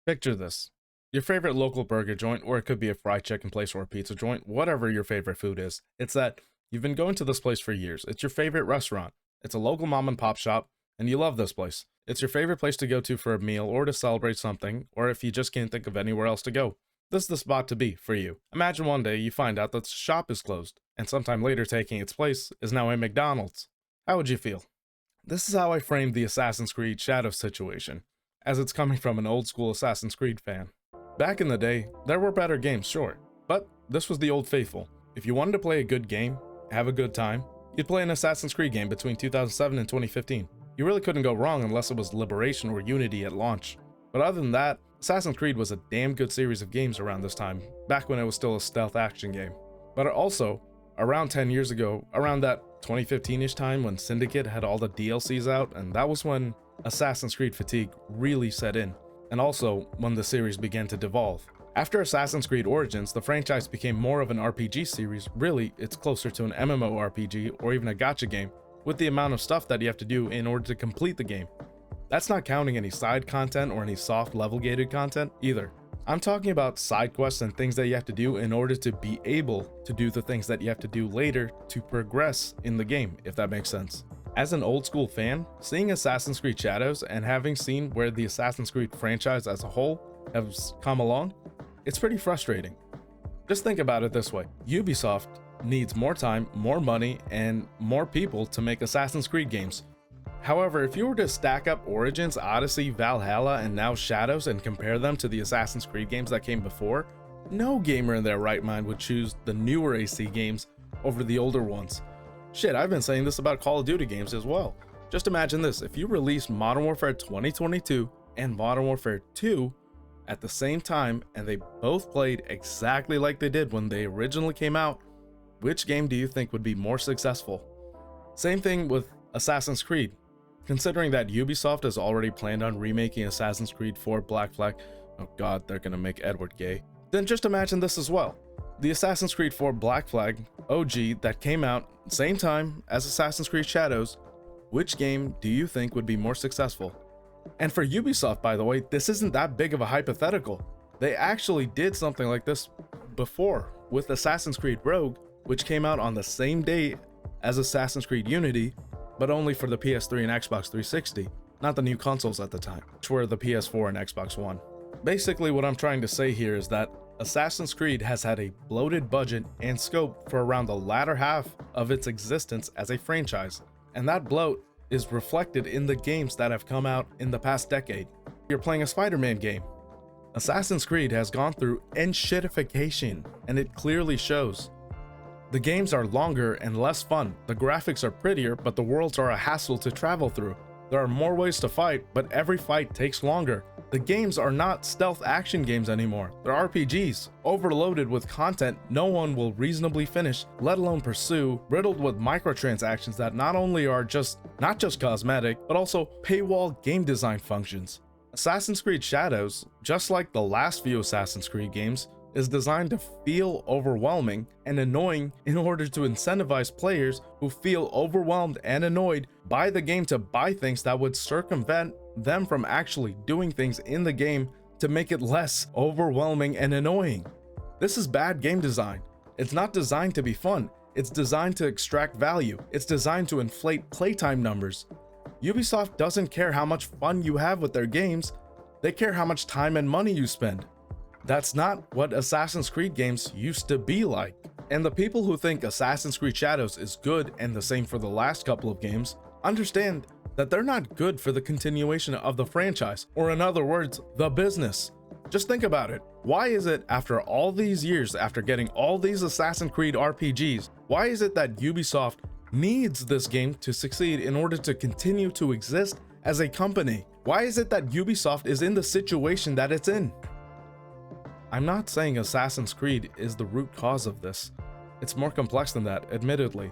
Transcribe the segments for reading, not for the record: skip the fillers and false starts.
Picture this. Your favorite local burger joint, or it could be a fried chicken place or a pizza joint, whatever your favorite food is. It's that you've been going to this place for years. It's your favorite restaurant. It's a local mom and pop shop, and you love this place. It's your favorite place to go to for a meal or to celebrate something, or if you just can't think of anywhere else to go. This is the spot to be for you. Imagine one day you find out that the shop is closed, and sometime later taking its place is now a McDonald's. How would you feel? This is how I framed the Assassin's Creed Shadows situation, as it's coming from an old school Assassin's Creed fan. Back in the day, there were better games, sure, but this was the old faithful. If you wanted to play a good game, have a good time, you'd play an Assassin's Creed game between 2007 and 2015. You really couldn't go wrong unless it was Liberation or Unity at launch. But other than that, Assassin's Creed was a damn good series of games around this time, back when it was still a stealth action game. But also, around 10 years ago, around that 2015-ish time when Syndicate had all the DLCs out, and that was when Assassin's Creed fatigue really set in, and also when the series began to devolve. After Assassin's Creed Origins, the franchise became more of an RPG series. Really, it's closer to an MMORPG or even a gacha game, with the amount of stuff that you have to do in order to complete the game. That's not counting any side content or any soft level gated content either. I'm talking about side quests and things that you have to do in order to be able to do the things that you have to do later to progress in the game, if that makes sense. As an old school fan, seeing Assassin's Creed Shadows and having seen where the Assassin's Creed franchise as a whole has come along, it's pretty frustrating. Just think about it this way. Ubisoft needs more time, more money, and more people to make Assassin's Creed games. However, if you were to stack up Origins, Odyssey, Valhalla, and now Shadows and compare them to the Assassin's Creed games that came before, no gamer in their right mind would choose the newer AC games over the older ones. Shit, I've been saying this about Call of Duty games as well. Just imagine this, if you released Modern Warfare 2022 and Modern Warfare 2 at the same time, and they both played exactly like they did when they originally came out, which game do you think would be more successful? Same thing with Assassin's Creed. Considering that Ubisoft has already planned on remaking Assassin's Creed 4 Black Flag, oh god, they're gonna make Edward gay, then just imagine this as well. The Assassin's Creed 4 Black Flag OG that came out same time as Assassin's Creed Shadows, which game do you think would be more successful? And for Ubisoft, by the way, this isn't that big of a hypothetical. They actually did something like this before with Assassin's Creed Rogue, which came out on the same day as Assassin's Creed Unity, but only for the PS3 and Xbox 360, not the new consoles at the time, which were the PS4 and Xbox One. Basically, what I'm trying to say here is that Assassin's Creed has had a bloated budget and scope for around the latter half of its existence as a franchise, and that bloat is reflected in the games that have come out in the past decade. You're playing a Spider-Man game. Assassin's Creed has gone through enshittification, and it clearly shows. The games are longer and less fun. The graphics are prettier, but the worlds are a hassle to travel through. There are more ways to fight, but every fight takes longer. The games are not stealth action games anymore. They're RPGs, overloaded with content no one will reasonably finish, let alone pursue, riddled with microtransactions that not only are not just cosmetic, but also paywall game design functions. Assassin's Creed Shadows, just like the last few Assassin's Creed games, is designed to feel overwhelming and annoying in order to incentivize players who feel overwhelmed and annoyed by the game to buy things that would circumvent them from actually doing things in the game to make it less overwhelming and annoying. This is bad game design. It's not designed to be fun. It's designed to extract value. It's designed to inflate playtime numbers. Ubisoft doesn't care how much fun you have with their games. They care how much time and money you spend. That's not what Assassin's Creed games used to be like. And the people who think Assassin's Creed Shadows is good and the same for the last couple of games, understand that they're not good for the continuation of the franchise, or in other words, the business. Just think about it. Why is it after all these years, after getting all these Assassin's Creed RPGs, why is it that Ubisoft needs this game to succeed in order to continue to exist as a company? Why is it that Ubisoft is in the situation that it's in? I'm not saying Assassin's Creed is the root cause of this. It's more complex than that, admittedly.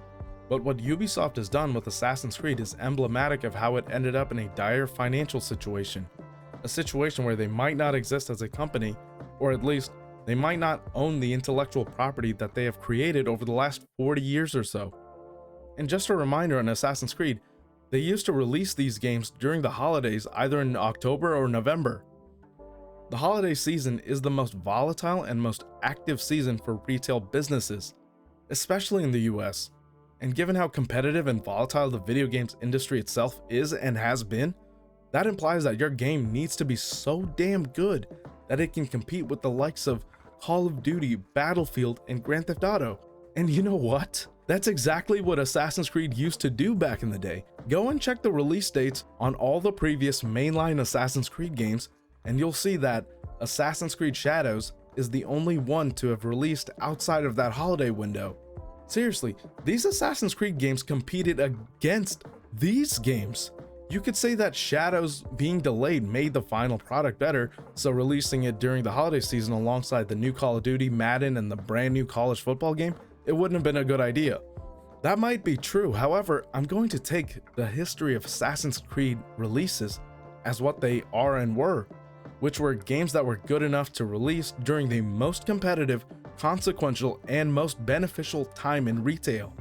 But what Ubisoft has done with Assassin's Creed is emblematic of how it ended up in a dire financial situation. A situation where they might not exist as a company, or at least they might not own the intellectual property that they have created over the last 40 years or so. And just a reminder on Assassin's Creed, they used to release these games during the holidays either in October or November. The holiday season is the most volatile and most active season for retail businesses, especially in the US. And given how competitive and volatile the video games industry itself is and has been, that implies that your game needs to be so damn good that it can compete with the likes of Call of Duty, Battlefield, and Grand Theft Auto. And you know what? That's exactly what Assassin's Creed used to do back in the day. Go and check the release dates on all the previous mainline Assassin's Creed games, and you'll see that Assassin's Creed Shadows is the only one to have released outside of that holiday window. Seriously, these Assassin's Creed games competed against these games. You could say that Shadows being delayed made the final product better, so releasing it during the holiday season alongside the new Call of Duty, Madden, and the brand new college football game, it wouldn't have been a good idea. That might be true, however, I'm going to take the history of Assassin's Creed releases as what they are and were, which were games that were good enough to release during the most competitive, consequential, and most beneficial time in retail.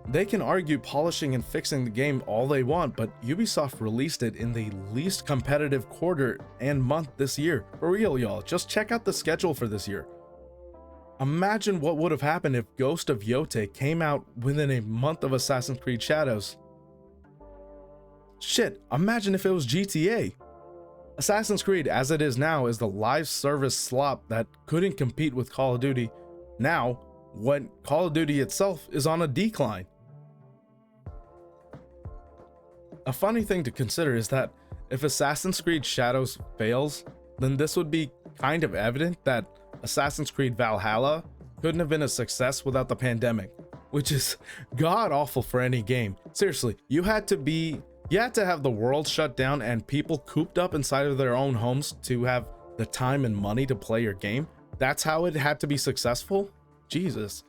They can argue polishing and fixing the game all they want, but Ubisoft released it in the least competitive quarter and month this year. For real, y'all, just check out the schedule for this year. Imagine what would have happened if Ghost of Yotei came out within a month of Assassin's Creed Shadows. Shit, imagine if it was GTA. Assassin's Creed as it is now is the live service slop that couldn't compete with Call of Duty now when Call of Duty itself is on a decline. A funny thing to consider is that if Assassin's Creed Shadows fails, then this would be kind of evident that Assassin's Creed Valhalla couldn't have been a success without the pandemic, which is god awful for any game. Seriously, you had to have the world shut down and people cooped up inside of their own homes to have the time and money to play your game. That's how it had to be successful? Jesus.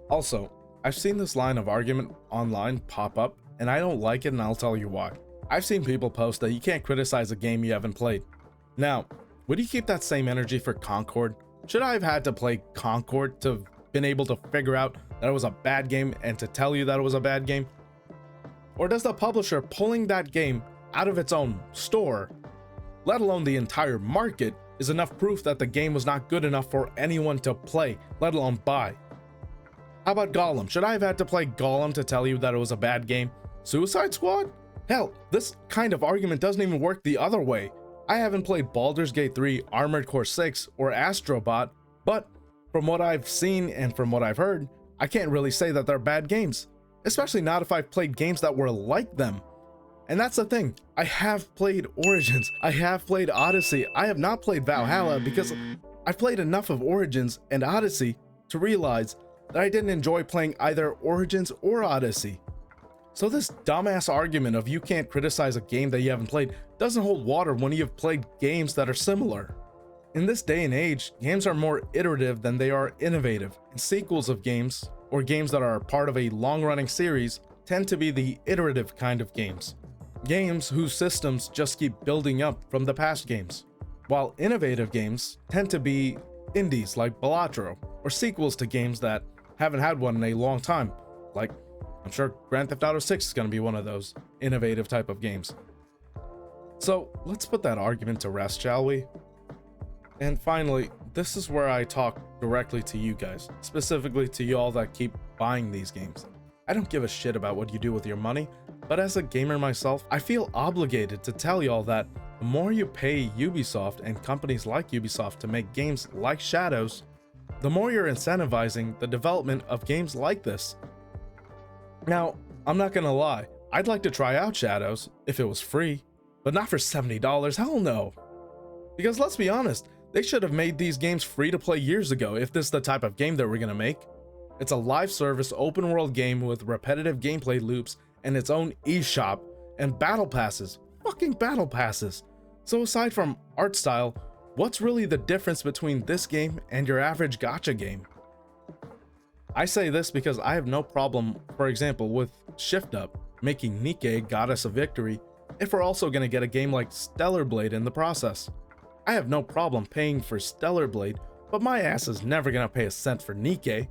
Also, I've seen this line of argument online pop up, and I don't like it, and I'll tell you why. I've seen people post that you can't criticize a game you haven't played. Now, would you keep that same energy for Concord? Should I have had to play Concord to have been able to figure out that it was a bad game and to tell you that it was a bad game? Or does the publisher pulling that game out of its own store, let alone the entire market, is enough proof that the game was not good enough for anyone to play, let alone buy? How about Gollum? Should I have had to play Gollum to tell you that it was a bad game? Suicide Squad? Hell, this kind of argument doesn't even work the other way. I haven't played Baldur's Gate 3, Armored Core 6, or Astrobot, but from what I've seen and from what I've heard, I can't really say that they're bad games. Especially not if I've played games that were like them. And that's the thing, I have played Origins, I have played Odyssey, I have not played Valhalla because I've played enough of Origins and Odyssey to realize that I didn't enjoy playing either Origins or Odyssey. So this dumbass argument of you can't criticize a game that you haven't played doesn't hold water when you've played games that are similar. In this day and age, games are more iterative than they are innovative, and sequels of games, or games that are part of a long-running series, tend to be the iterative kind of games. Games whose systems just keep building up from the past games. While innovative games tend to be indies like Balatro, or sequels to games that haven't had one in a long time, like I'm sure Grand Theft Auto 6 is going to be one of those innovative type of games. So let's put that argument to rest, shall we? And finally, this is where I talk directly to you guys, specifically to y'all that keep buying these games. I don't give a shit about what you do with your money, but as a gamer myself, I feel obligated to tell y'all that the more you pay Ubisoft and companies like Ubisoft to make games like Shadows, the more you're incentivizing the development of games like this. Now, I'm not gonna lie, I'd like to try out Shadows if it was free, but not for $70, hell no. Because let's be honest, they should have made these games free to play years ago if this is the type of game that we're gonna make. It's a live service open world game with repetitive gameplay loops and its own eShop and battle passes, fucking battle passes. So aside from art style, what's really the difference between this game and your average gacha game? I say this because I have no problem, for example, with Shift Up making Nikke Goddess of Victory if we're also going to get a game like Stellar Blade in the process. I have no problem paying for Stellar Blade, but my ass is never going to pay a cent for Nikke.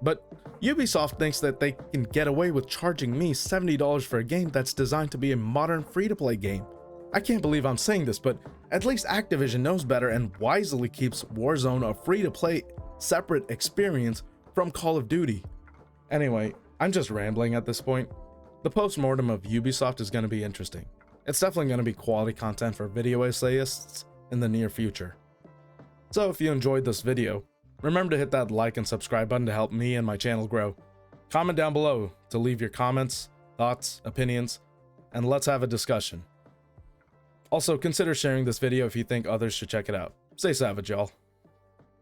But Ubisoft thinks that they can get away with charging me $70 for a game that's designed to be a modern free-to-play game. I can't believe I'm saying this, but At least Activision knows better and wisely keeps Warzone a free-to-play separate experience from Call of Duty. Anyway, I'm just rambling at this point. The post-mortem of Ubisoft is going to be interesting. It's definitely going to be quality content for video essayists in the near future. So if you enjoyed this video, remember to hit that like and subscribe button to help me and my channel grow. Comment down below to leave your comments, thoughts, opinions, and let's have a discussion. Also, consider sharing this video if you think others should check it out. Stay savage, y'all.